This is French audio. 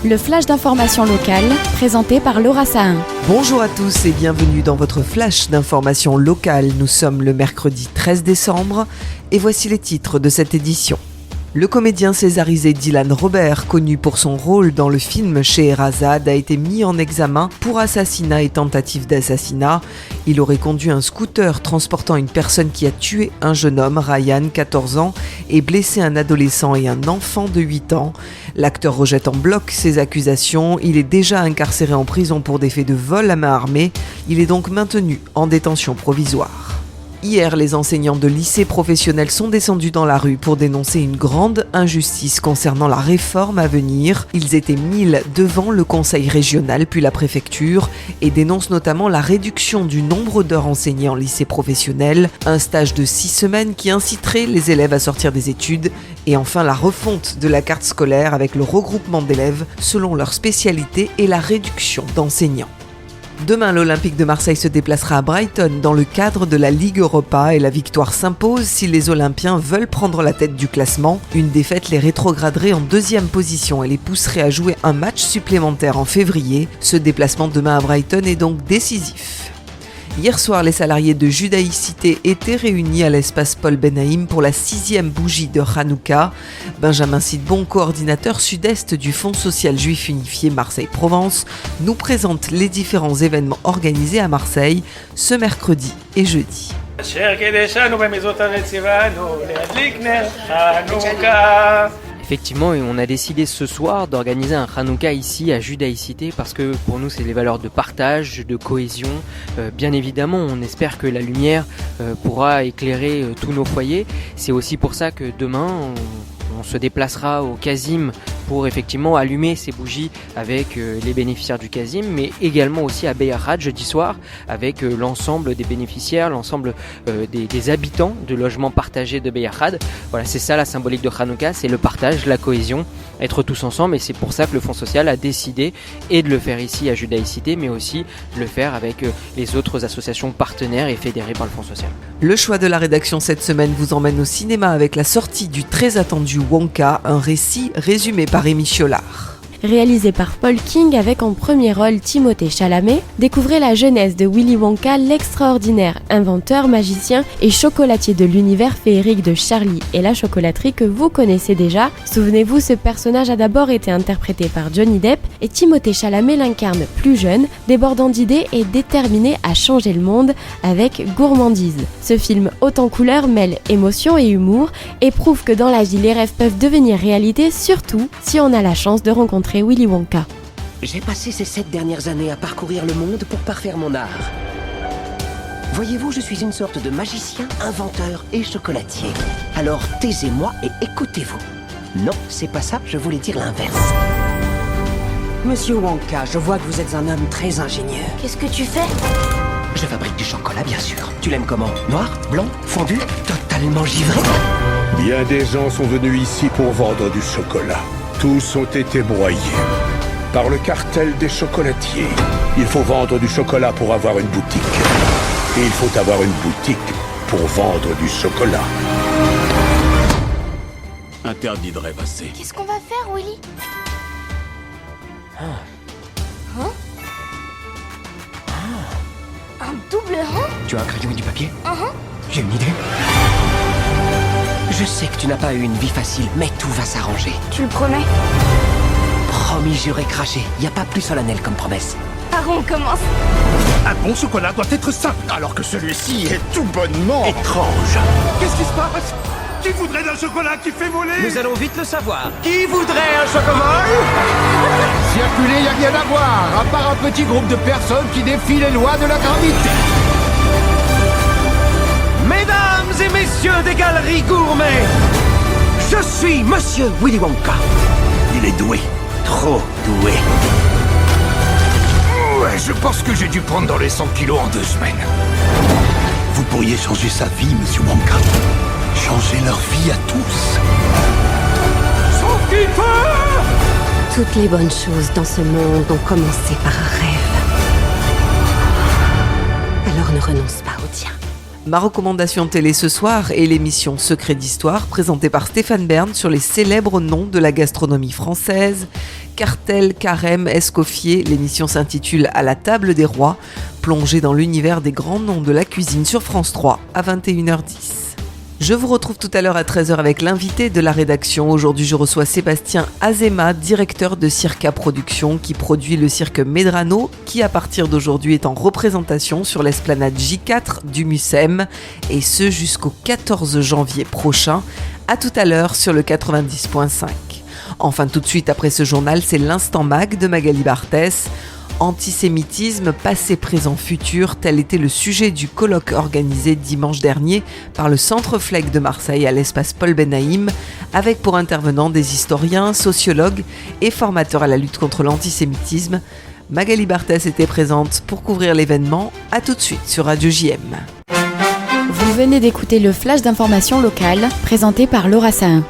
Le flash d'information locale, présenté par Laura Sahin. Bonjour à tous et bienvenue dans votre flash d'information locale. Nous sommes le mercredi 13 décembre et voici les titres de cette édition. Le comédien césarisé Dylan Robert, connu pour son rôle dans le film Scheherazade, a été mis en examen pour assassinat et tentative d'assassinat. Il aurait conduit un scooter transportant une personne qui a tué un jeune homme, Ryan, 14 ans, et blessé un adolescent et un enfant de 8 ans. L'acteur rejette en bloc ces accusations. Il est déjà incarcéré en prison pour des faits de vol à main armée. Il est donc maintenu en détention provisoire. Hier, les enseignants de lycées professionnels sont descendus dans la rue pour dénoncer une grande injustice concernant la réforme à venir. Ils étaient 1000 devant le conseil régional puis la préfecture et dénoncent notamment la réduction du nombre d'heures enseignées en lycée professionnel, un stage de 6 semaines qui inciterait les élèves à sortir des études et enfin la refonte de la carte scolaire avec le regroupement d'élèves selon leur spécialité et la réduction d'enseignants. Demain, l'Olympique de Marseille se déplacera à Brighton dans le cadre de la Ligue Europa et la victoire s'impose si les Olympiens veulent prendre la tête du classement. Une défaite les rétrograderait en 2e position et les pousserait à jouer un match supplémentaire en février. Ce déplacement demain à Brighton est donc décisif. Hier soir, les salariés de Judaïcité étaient réunis à l'espace Paul Benaïm pour la 6e bougie de Hanouka. Benjamin Sidbon, coordinateur sud-est du Fonds social juif unifié Marseille-Provence, nous présente les différents événements organisés à Marseille ce mercredi et jeudi. Effectivement, on a décidé ce soir d'organiser un Hanouka ici à Judaïcité parce que pour nous c'est les valeurs de partage, de cohésion. Bien évidemment, on espère que la lumière pourra éclairer tous nos foyers. C'est aussi pour ça que demain on se déplacera au Kazim pour effectivement allumer ces bougies avec les bénéficiaires du Kazim, mais également aussi à Beyarad jeudi soir avec l'ensemble des bénéficiaires, l'ensemble des habitants de logements partagés de Beyarad. Voilà, c'est ça la symbolique de Hanouka, c'est le partage, la cohésion, être tous ensemble, et c'est pour ça que le Fonds social a décidé et de le faire ici à Judaïcité, mais aussi de le faire avec les autres associations partenaires et fédérées par le Fonds social. Le choix de la rédaction cette semaine vous emmène au cinéma avec la sortie du très attendu Wonka, un récit résumé par Rémi Chiolard. Réalisé par Paul King avec en premier rôle Timothée Chalamet, découvrez la jeunesse de Willy Wonka, l'extraordinaire inventeur, magicien et chocolatier de l'univers féerique de Charlie et la chocolaterie que vous connaissez déjà. Souvenez-vous, ce personnage a d'abord été interprété par Johnny Depp et Timothée Chalamet l'incarne plus jeune, débordant d'idées et déterminé à changer le monde avec gourmandise. Ce film haut en couleurs mêle émotion et humour et prouve que dans la vie les rêves peuvent devenir réalité, surtout si on a la chance de rencontrer Willy Wonka. J'ai passé ces 7 dernières années à parcourir le monde pour parfaire mon art. Voyez-vous, je suis une sorte de magicien, inventeur et chocolatier. Alors taisez-moi et écoutez-vous. Non, c'est pas ça, je voulais dire l'inverse. Monsieur Wonka, je vois que vous êtes un homme très ingénieux. Qu'est-ce que tu fais? Je fabrique du chocolat, bien sûr. Tu l'aimes comment? Noir? Blanc? Fondu? Totalement givré? Bien des gens sont venus ici pour vendre du chocolat. Tous ont été broyés par le cartel des chocolatiers. Il faut vendre du chocolat pour avoir une boutique. Et il faut avoir une boutique pour vendre du chocolat. Interdit de rêvasser. Qu'est-ce qu'on va faire, Willy? Un double rang? Tu as un crayon et du papier? J'ai une idée. Je sais que tu n'as pas eu une vie facile, mais tout va s'arranger. Tu le promets? Promis, juré, craché. Y a pas plus solennel comme promesse. Par où on commence? Un bon chocolat doit être simple, alors que celui-ci est tout bonnement étrange. Qu'est-ce qui se passe? Qui voudrait d'un chocolat qui fait voler? Nous allons vite le savoir. Qui voudrait un chocomole? Circuler, y a rien à voir, à part un petit groupe de personnes qui défient les lois de la gravité. Mesdames et messieurs des galeries gourmets, je suis Monsieur Willy Wonka. Il est doué, trop doué. Ouais, je pense que j'ai dû prendre dans les 100 kilos en 2 semaines. Vous pourriez changer sa vie, Monsieur Wonka. Changer leur vie à tous. Sauf qu'il faut! Toutes les bonnes choses dans ce monde ont commencé par un rêve. Alors ne renonce pas au tien. Ma recommandation télé ce soir est l'émission Secret d'Histoire présentée par Stéphane Bern sur les célèbres noms de la gastronomie française. Cartel, Carême, Escoffier, l'émission s'intitule À la table des rois, plongée dans l'univers des grands noms de la cuisine sur France 3 à 21h10. Je vous retrouve tout à l'heure à 13h avec l'invité de la rédaction. Aujourd'hui, je reçois Sébastien Azema, directeur de Circa Productions, qui produit le cirque Medrano, qui à partir d'aujourd'hui est en représentation sur l'esplanade J4 du Mucem, et ce jusqu'au 14 janvier prochain. À tout à l'heure sur le 90.5. Enfin, tout de suite après ce journal, c'est l'Instant Mag de Magali Barthès. Antisémitisme, passé, présent, futur, tel était le sujet du colloque organisé dimanche dernier par le Centre Fleck de Marseille à l'espace Paul Benhaïm, avec pour intervenants des historiens, sociologues et formateurs à la lutte contre l'antisémitisme. Magali Barthès était présente pour couvrir l'événement. À tout de suite sur Radio JM. Vous venez d'écouter le flash d'information locale présenté par Laura Sahin.